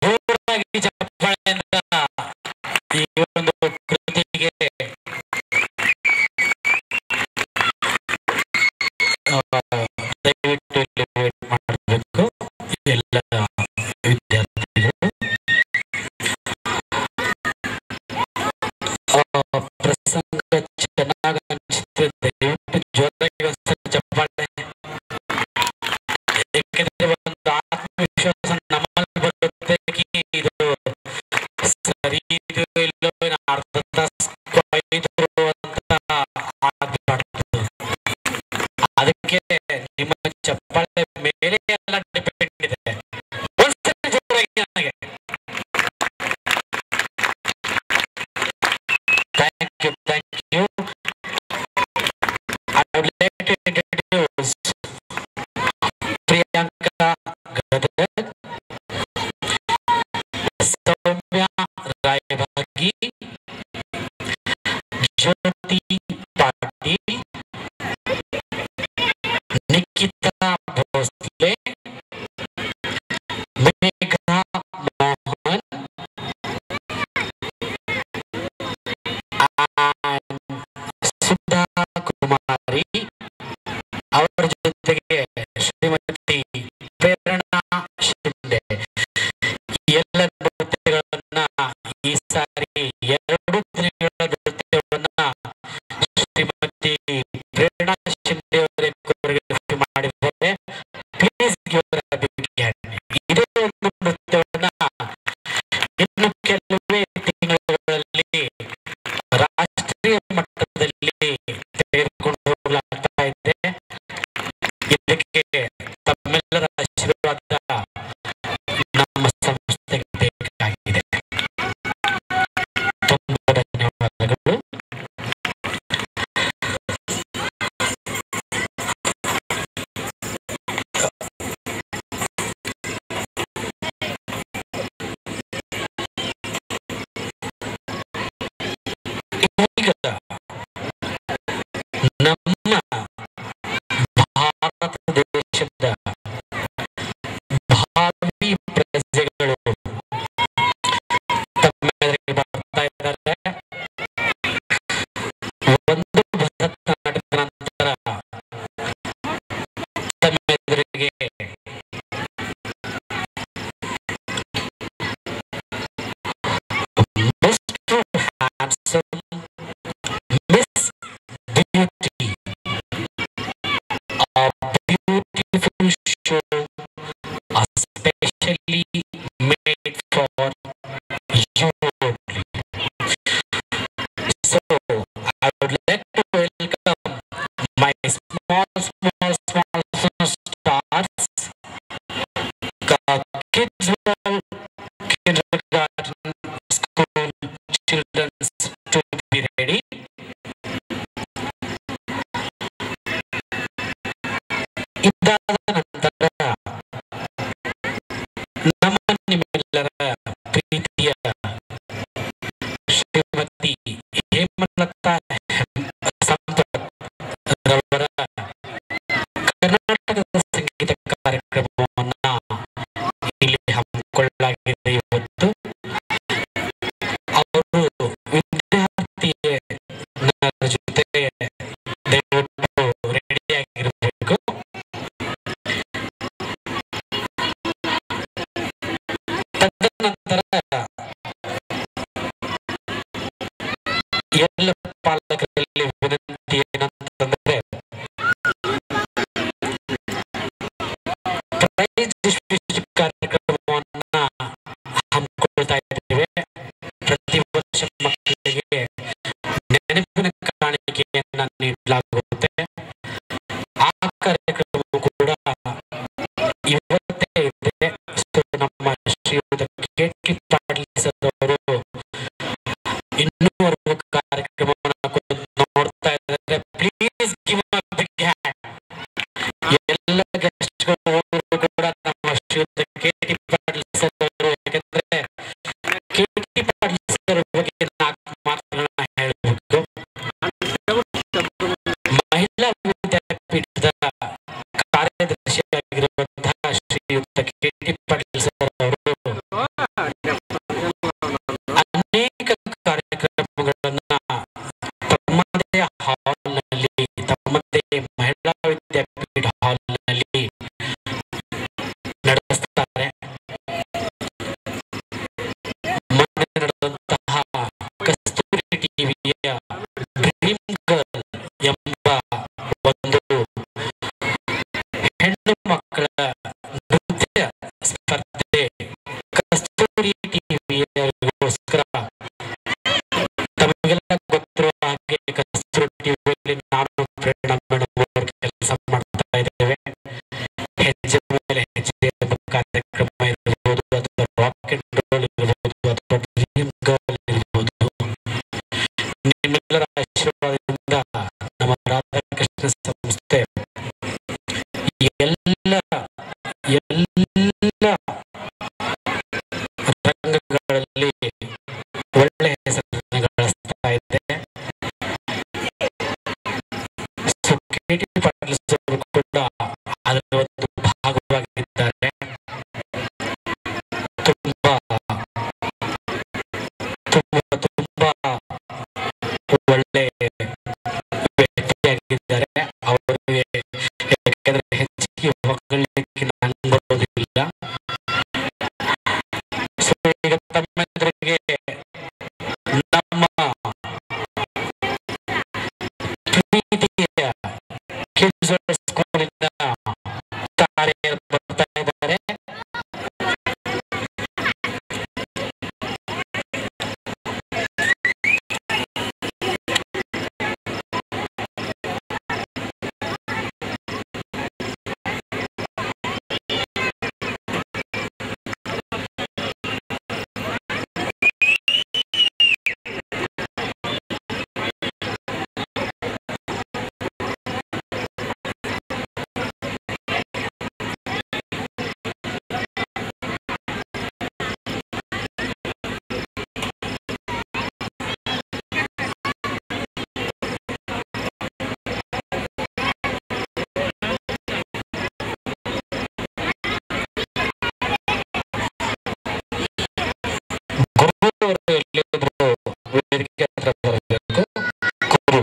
ಜೋರಾಗಿ ಚಪ್ಪಾಳೆಯಿಂದ ಈ ಒಂದು ಕೃತಿಗೆ ದಯವಿಟ್ಟು ವೇಟ್ ಮಾಡಬೇಕು ಎಲ್ಲ ವಿದ್ಯಾರ್ಥಿಗಳು. ಪ್ರಸಂಗ ಚೆನ್ನಾಗಿ ಅನಿಸುತ್ತೆ, ದಯವಿಟ್ಟು ಜೋರಾಗಿ ಒಂದ್ಸಲ ಚಪ್ಪಾಳೆ. ಯಾಕಂದ್ರೆ ಒಂದು ಆತ್ಮವಿಶ್ವಾಸ ನಮ್ಮಲ್ಲಿ ಬರುತ್ತೆ, ಇದು ಸರಿ ಇದು ಇಲ್ಲೋ ಅರ್ಧ ತಾಸು ಅಂತ ಆಗ್ಬಾರ್ದು. ಅದಕ್ಕೆ ನಿಮ್ಮ ಚಪ್ಪಾಳೆ ಮೇಲೆ ಎಲ್ಲ ಡಿಪೆಂಡ್ ಇದೆ. ಒಂದ್ಸರಿ ಜೋರಾಗಿ ನನಗೆ thank you. I would like to introduce Priyanka Gadar, Soumya Raibagi, Jyoti Patil, Nikita Bhosle, Megha Mohan, and Sudha Kumari. ಅವರ ಜೊತೆಗೆ ಶ್ರೀಮತಿ ಪ್ರೇರಣಾ ಶಿಂದೆ. ಎಲ್ಲ ನೃತ್ಯಗಳನ್ನ ಈ ಸಾರಿ 2 ದಿನಗಳ ನೃತ್ಯವನ್ನ ಶ್ರೀಮತಿ ಪ್ರೇರಣಾ ಶಿಂದೆ ಅವರೇ ಕೊರಿಯೋಗ್ರಫಿ ಮಾಡಿದ್ದಾರೆ. Please give a big hand. ಇದೇ ಒಂದು ನೃತ್ಯವನ್ನ ಇನ್ನು ಕೆಲವೇ ತಿಂಗಳಲ್ಲಿ ರಾಷ್ಟ್ರೀಯ ಮಟ್ಟದಲ್ಲಿ ತೆಗೆದುಕೊಂಡು ಹೋಗಲಾಗ್ತಾ ಇದೆ. ಇದಕ್ಕೆ ತಮ್ಮೆಲ್ಲರ ಆಶೀರ್ವಾದ ನಮ್ಮ ಸಂಸ್ಥೆಗೆ ಬೇಕಾಗಿದೆ. ತುಂಬಾ ಧನ್ಯವಾದಗಳು. ಈಗ ನಮ್ಮ ಭಾರತ ದೇಶದ ಭಾವಿ ಪ್ರಜೆಗಳು ತಮ್ಮೆದುರಿಗೆ ಬರ್ತಾ ಇದ್ದಾರೆ. ಒಂದು ಭರತನಾಟ್ಯದ ನಂತರ ತಮ್ಮೆದುರಿಗೆ mister handsome, miss beauty, a beautiful show especially made for you only. So I would like to welcome my small stars, Kidswell Kindergarten School children to be ready. ಇದಾದ ನಂತರ ನಮ್ಮ ನಿಮ್ಮೆಲ್ಲರ ಪ್ರೀತಿಯ ಶ್ರೀಮತಿ ಹೇಮಲತಾ ಸಂಪತ್ ರವರ ಕರ್ನಾಟಕದ ಸಂಗೀತ ಕಾರ್ಯಕ್ರಮವನ್ನ ಇಲ್ಲಿ ಹಮ್ಮಿಕೊಳ್ಳಲಾಗಿದೆ. ಇವತ್ತು ಅವರು ವಿದ್ಯಾರ್ಥಿಯ ಜೊತೆ ದಯವಿಟ್ಟು ರೆಡಿಯಾಗಿರಬೇಕು. ತದನಂತರ ಎಲ್ಲ ಪಾಲಕರಲ್ಲಿ ವಿನಂತಿ ಏನಂತಂದ್ರೆ ಪ್ರೈಸ್ ಡಿಸ್ಟ್ರಿಬ್ಯೂಷನ್ ಕಾರ್ಯಕ್ರಮವನ್ನ ಹಮ್ಮಿಕೊಳ್ತಾ ಇದ್ದೇವೆ. ಪ್ರತಿ ವರ್ಷ ಮಕ್ಕಳಿಗೆ ನೆನಪಿನ ಕಾಣಿಕೆಯನ್ನ ನೀಡಲಾಗುತ್ತೆ. ಆ ಕಾರ್ಯಕ್ರಮವು ಕೂಡ ಇವತ್ತೇ ಇದೆ. ನಮ್ಮ ಶ್ರೀಯುತ ಕೆ.ಟಿ. ಪಾಟೀಲ್ ಸರ್ ಅವರು ಇನ್ನೂವರೆಗೂ ಕಾರ್ಯಕ್ರಮವನ್ನು ನೋಡ್ತಾ ಇದ್ದಾರೆ. Please give a big hand. ಎಲ್ಲ ಗೆಸ್ಟ್ಗಳು ಕೂಡ ನಮ್ಮ ಶ್ರೀಯುಕ್ತ ಕೆ.ಟಿ. ಪಾಟೀಲ್ ಸರ್ ಅವರು ಅನೇಕ ಕಾರ್ಯಕ್ರಮಗಳನ್ನ ತಮ್ಮದೇ ಹಾಲ್ನಲ್ಲಿ, ತಮ್ಮದೇ ಮಹಿಳಾ ವಿದ್ಯಾಪೀಠ ಹಾಲ್ನಲ್ಲಿ ನಡೆಸ್ತಾರೆ. ಮೊನ್ನೆ ನಡೆದಂತಹ ಕಸ್ತೂರಿ ಟಿವಿಯ ಡ್ರೀಮ್ ಗರ್ಲ್ ಎಂಬ ಒಂದು ಹೆಣ್ಣು ಮಕ್ಕಳ ನೃತ್ಯ ಸ್ಪರ್ಧೆ ಕಸ್ತೂರಿ ಟಿವಿಗೋಸ್ಕರ, ತಮಗೆಲ್ಲ ಗೊತ್ತಿರುವ ಹಾಗೆ ಕಸ್ತೂರಿ ಟಿವಿಯಲ್ಲಿ ನಾನು ಪ್ರೇರಣಾ ಮೇಡಮ್ ಅವರು ಕೆಲಸ ಮಾಡ್ತಾ ಇದ್ದೇವೆ. ಹೆಜ್ಜೆ ಮೇಲೆ ಹೆಜ್ಜೆ ಎಂಬ ಕಾರ್ಯಕ್ರಮ ಇರಬಹುದು, ಅಥವಾ ರಾಕ್ ಅಂಡ್ ರೋಲ್ ಇರಬಹುದು, ಅಥವಾ ಡ್ರೀಮ್ ಗರ್ಲ್ ಇರಬಹುದು. ನಿಮ್ಮೆಲ್ಲರ ಆಶೀರ್ವಾದದಿಂದ ನಮ್ಮ ರಾಧಾಕೃಷ್ಣ ಸಂಸ್ಥೆ ಎಲ್ಲ ರಂಗಗಳಲ್ಲಿ ಒಳ್ಳೆ ಹೆಸರನ್ನು ಗಳಿಸ್ತಾ ಇದೆ. So KT. ಪಾಟೀಲ್ ಅವರು ಕೂಡ ಅದರ ಒಂದು ಭಾಗವಾಗಿದ್ದಾರೆ. ತುಂಬಾ ತುಂಬಾ ತುಂಬಾ ಒಳ್ಳೆ ವ್ಯಕ್ತಿಯಾಗಿದ್ದಾರೆ. ಅವರಿಗೆ ಯಾಕೆಂದ್ರೆ ಹೆಚ್ಚಿಗೆ ಹೊಗಳಲಿಕ್ಕೆ ನಾನು ಬರೋದಿಲ್ಲ. ಸೊ ಈಗ ತಮ್ಮೆದುರಿಗೆ ನಮ್ಮ ಪ್ರೀತಿಯ ಕಿಡ್ಸ್ ಸ್ಕೂಲಿನ ತಾರೆಯರು ಬರ್ತಾ ಇದ್ದಾರೆ. ಗುರು ಎಲ್ಲಿದ್ರು ವೇದಿಕೆ ಹತ್ರ ಬರಬೇಕು. ಗುರು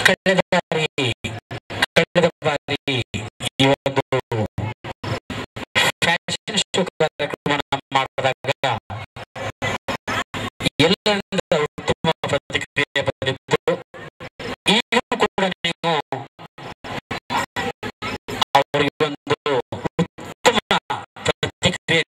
ಕಳೆದ ಬಾರಿ ಈ ಒಂದು ಫ್ಯಾಷನ್ ಶೋ ಕಾರ್ಯಕ್ರಮ ಮಾಡಿದಾಗ ಎಲ್ಲರಿಂದ ಉತ್ತಮ ಪ್ರತಿಕ್ರಿಯೆ ಬಂದಿತ್ತು. ಈಗಲೂ ಕೂಡ ನೀವು ಅವರಿಗೆ ಒಂದು ಉತ್ತಮ ಪ್ರತಿಕ್ರಿಯೆ